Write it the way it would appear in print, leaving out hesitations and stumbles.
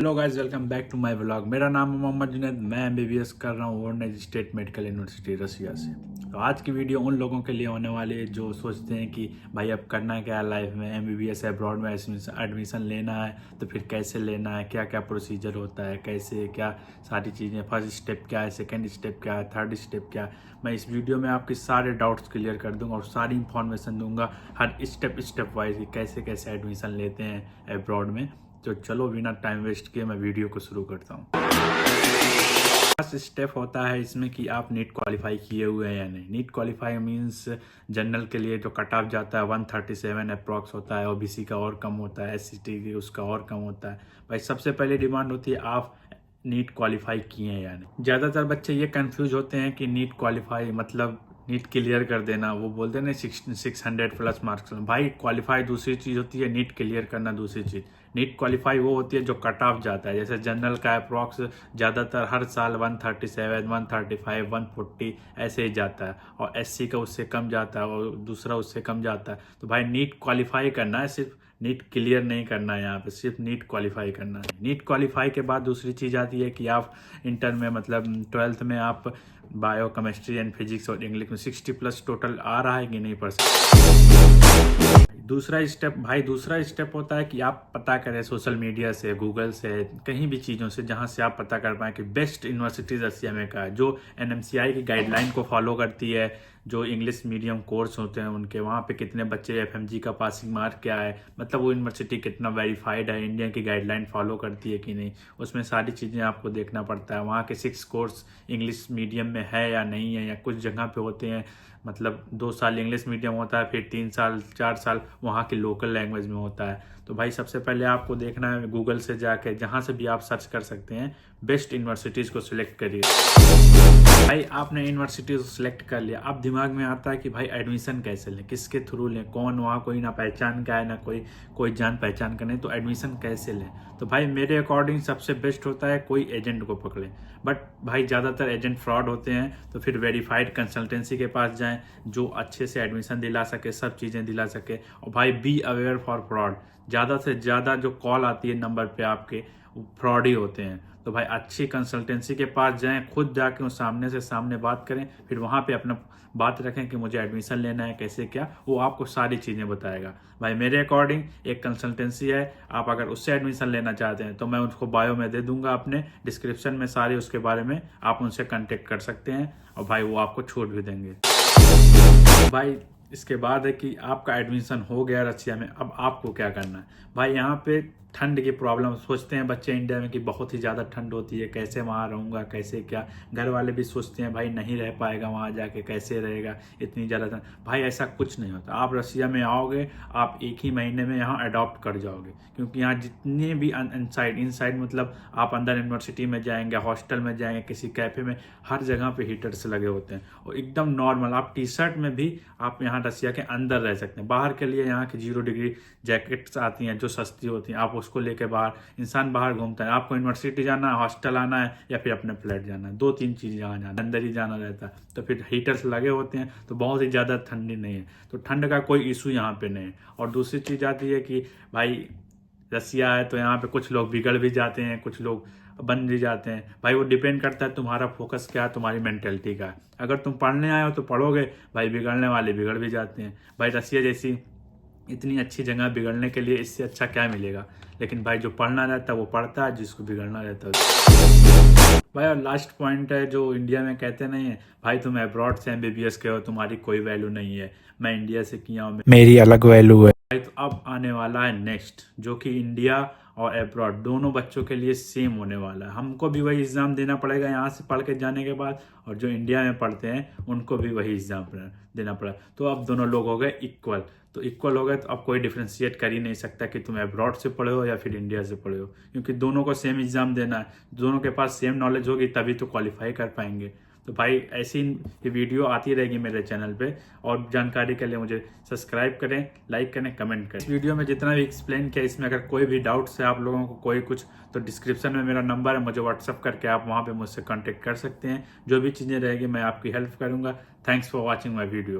Hello guys, welcome back to my vlog. मेरा नाम है मोहम्मद जुनैद। मैं एमबीबीएस कर रहा हूँ वोरोनेज स्टेट मेडिकल यूनिवर्सिटी रसिया से। तो आज की वीडियो उन लोगों के लिए होने वाली है जो सोचते हैं कि भाई अब करना क्या है लाइफ में, एमबीबीएस अब्रॉड में एडमिशन लेना है तो फिर कैसे लेना है, क्या क्या प्रोसीजर होता है, कैसे क्या सारी चीज़ें, फर्स्ट स्टेप क्या है, सेकेंड स्टेप क्या है, थर्ड स्टेप क्या है। मैं इस वीडियो में आपके सारे डाउट्स क्लियर कर दूंगा और सारी इन्फॉर्मेशन दूंगा हर स्टेप वाइज कैसे कैसे एडमिशन लेते हैं अब्रॉड में। तो चलो बिना टाइम वेस्ट किए मैं वीडियो को शुरू करता हूँ। फर्स्ट स्टेप होता है इसमें कि आप नीट क्वालिफाई किए हुए हैं या नहीं। नीट क्वालिफाई मींस जनरल के लिए जो कट ऑफ जाता है 137 अप्रॉक्स होता है, ओबीसी का और कम होता है, एससीटी की उसका और कम होता है। भाई सबसे पहले डिमांड होती है आप नीट क्वालिफाई किए हैं या नहीं। ज़्यादातर बच्चे ये कंफ्यूज होते हैं कि नीट क्वालिफाई मतलब नीट क्लियर कर देना, वो बोलते हैं ना 600 प्लस मार्क्स। भाई क्वालिफाई दूसरी चीज़ होती है, नीट क्लियर करना दूसरी चीज़। नीट क्वालिफाई वो होती है जो कट ऑफ जाता है, जैसे जनरल का अप्रॉक्स ज़्यादातर हर साल 137, 135, 140 ऐसे ही जाता है, और एससी का उससे कम जाता है और दूसरा उससे कम जाता है। तो भाई नीट क्वालिफाई करना है, सिर्फ नीट क्लियर नहीं करना है, यहाँ पे सिर्फ नीट क्वालिफाई करना है। नीट क्वालिफाई के बाद दूसरी चीज़ आती है कि आप इंटर में मतलब 12th में आप बायो, केमिस्ट्री एंड फिजिक्स और इंग्लिश में 60 प्लस टोटल आ रहा है कि नहीं परसेंट। दूसरा स्टेप होता है कि आप पता करें सोशल मीडिया से, गूगल से, कहीं भी चीज़ों से जहां से आप पता कर पाएँ कि बेस्ट यूनिवर्सिटीज़ रसिया में का है, जो एनएमसीआई की गाइडलाइन को फॉलो करती है। जो इंग्लिश मीडियम कोर्स होते हैं उनके वहाँ पे कितने बच्चे, एफएमजी का पासिंग मार्क क्या है, मतलब वो यूनिवर्सिटी कितना वेरीफाइड है, इंडिया की गाइडलाइन फॉलो करती है कि नहीं, उसमें सारी चीज़ें आपको देखना पड़ता है। वहाँ के 6 कोर्स इंग्लिश मीडियम में है या नहीं है, या कुछ जगह पे होते हैं मतलब 2 साल इंग्लिश मीडियम होता है, फिर 3 साल 4 साल वहाँ की लोकल लैंग्वेज में होता है। तो भाई सबसे पहले आपको देखना है गूगल से जाके, जहाँ से भी आप सर्च कर सकते हैं, बेस्ट यूनिवर्सिटीज़ को सिलेक्ट करिए। भाई आपने यूनिवर्सिटी को सिलेक्ट कर लिया, अब दिमाग में आता है कि भाई एडमिशन कैसे लें, किसके थ्रू लें, कौन, वहाँ कोई ना पहचान का है ना कोई जान पहचान का नहीं, तो एडमिशन कैसे लें। तो भाई मेरे अकॉर्डिंग सबसे बेस्ट होता है कोई एजेंट को पकड़े। बट भाई ज़्यादातर एजेंट फ्रॉड होते हैं, तो फिर वेरीफाइड कंसल्टेंसी के पास जाएं जो अच्छे से एडमिशन दिला सके, सब चीज़ें दिला सके। और भाई बी अवेयर फॉर फ्रॉड, ज़्यादा से ज़्यादा जो कॉल आती है नंबर पे आपके, वो फ्रॉड ही होते हैं। तो भाई अच्छी कंसल्टेंसी के पास जाएं, खुद जाके उस सामने से सामने बात करें, फिर वहाँ पे अपना बात रखें कि मुझे एडमिशन लेना है, कैसे क्या, वो आपको सारी चीज़ें बताएगा। भाई मेरे अकॉर्डिंग एक कंसल्टेंसी है, आप अगर उससे एडमिशन लेना चाहते हैं तो मैं उसको बायो में दे दूंगा, अपने डिस्क्रिप्शन में सारे उसके बारे में आप उनसे कांटेक्ट कर सकते हैं, और भाई वो आपको छूट भी देंगे। भाई इसके बाद है कि आपका एडमिशन हो गया रसिया में, अब आपको क्या करना है। भाई यहाँ पे ठंड की प्रॉब्लम सोचते हैं बच्चे इंडिया में कि बहुत ही ज़्यादा ठंड होती है, कैसे वहाँ रहूँगा, कैसे क्या। घर वाले भी सोचते हैं भाई नहीं रह पाएगा वहाँ जाके, कैसे रहेगा इतनी ज़्यादा ठंड। भाई ऐसा कुछ नहीं होता, आप रसिया में आओगे, आप एक ही महीने में यहाँ अडॉप्ट कर जाओगे, क्योंकि यहाँ जितने भी इनसाइड मतलब आप अंदर यूनिवर्सिटी में जाएंगे, हॉस्टल में जाएंगे, किसी कैफे में, हर जगह पे हीटर्स लगे होते हैं, और एकदम नॉर्मल आप टी शर्ट में भी आप यहाँ रसिया के अंदर रह सकते हैं। बाहर के लिए यहाँ की 0 डिग्री जैकेट्स आती हैं जो सस्ती होती हैं, आप उसको लेके बाहर इंसान बाहर घूमता है। आपको यूनिवर्सिटी जाना है, हॉस्टल आना है, या फिर अपने फ्लैट जाना है, 2-3 चीज़ जहाँ जाना है, अंदर ही जाना रहता है, तो फिर हीटर्स लगे होते हैं, तो बहुत ही ज़्यादा ठंडी नहीं है, तो ठंड का कोई इशू यहाँ पे नहीं है। और दूसरी चीज़ आती है कि भाई रसिया है तो यहाँ पे कुछ लोग बिगड़ भी जाते हैं, कुछ लोग बन भी जाते हैं। भाई वो डिपेंड करता है तुम्हारा फोकस क्या है, तुम्हारी मेंटेलिटी का है। अगर तुम पढ़ने आए हो तो पढ़ोगे, भाई बिगड़ने वाले बिगड़ भी जाते हैं। भाई रसिया जैसी इतनी अच्छी जगह बिगड़ने के लिए इससे अच्छा क्या मिलेगा। लेकिन भाई जो पढ़ना रहता है वो पढ़ता है, जिसको बिगड़ना रहता है। भाई और लास्ट पॉइंट है जो इंडिया में कहते नहीं है, भाई तुम अब्रॉड से एमबीबीएस के हो, तुम्हारी कोई वैल्यू नहीं है, मैं इंडिया से किया हूँ, मेरी अलग वैल्यू है। भाई तो अब आने वाला है नेक्स्ट, जो कि इंडिया और अब्रॉड दोनों बच्चों के लिए सेम होने वाला है। हमको भी वही एग्ज़ाम देना पड़ेगा यहाँ से पढ़ के जाने के बाद, और जो इंडिया में पढ़ते हैं उनको भी वही एग्ज़ाम देना पड़ा। तो अब दोनों लोग हो गए इक्वल, तो इक्वल हो गए तो अब कोई डिफ्रेंशिएट कर ही नहीं सकता कि तुम अब्रॉड से पढ़े हो या फिर इंडिया से पढ़े हो, क्योंकि दोनों को सेम एग्ज़ाम देना है, दोनों के पास सेम नॉलेज होगी तभी तो क्वालिफाई कर पाएंगे। तो भाई ऐसी ये वीडियो आती रहेगी मेरे चैनल पे, और जानकारी के लिए मुझे सब्सक्राइब करें, लाइक करें, कमेंट करें। इस वीडियो में जितना भी एक्सप्लेन किया, इसमें अगर कोई भी डाउट्स है आप लोगों को कोई कुछ, तो डिस्क्रिप्शन में मेरा नंबर है, मुझे व्हाट्सअप करके आप वहाँ पे मुझसे कॉन्टेक्ट कर सकते हैं। जो भी चीज़ें रहेगी मैं आपकी हेल्प करूँगा। Thanks for watching my video.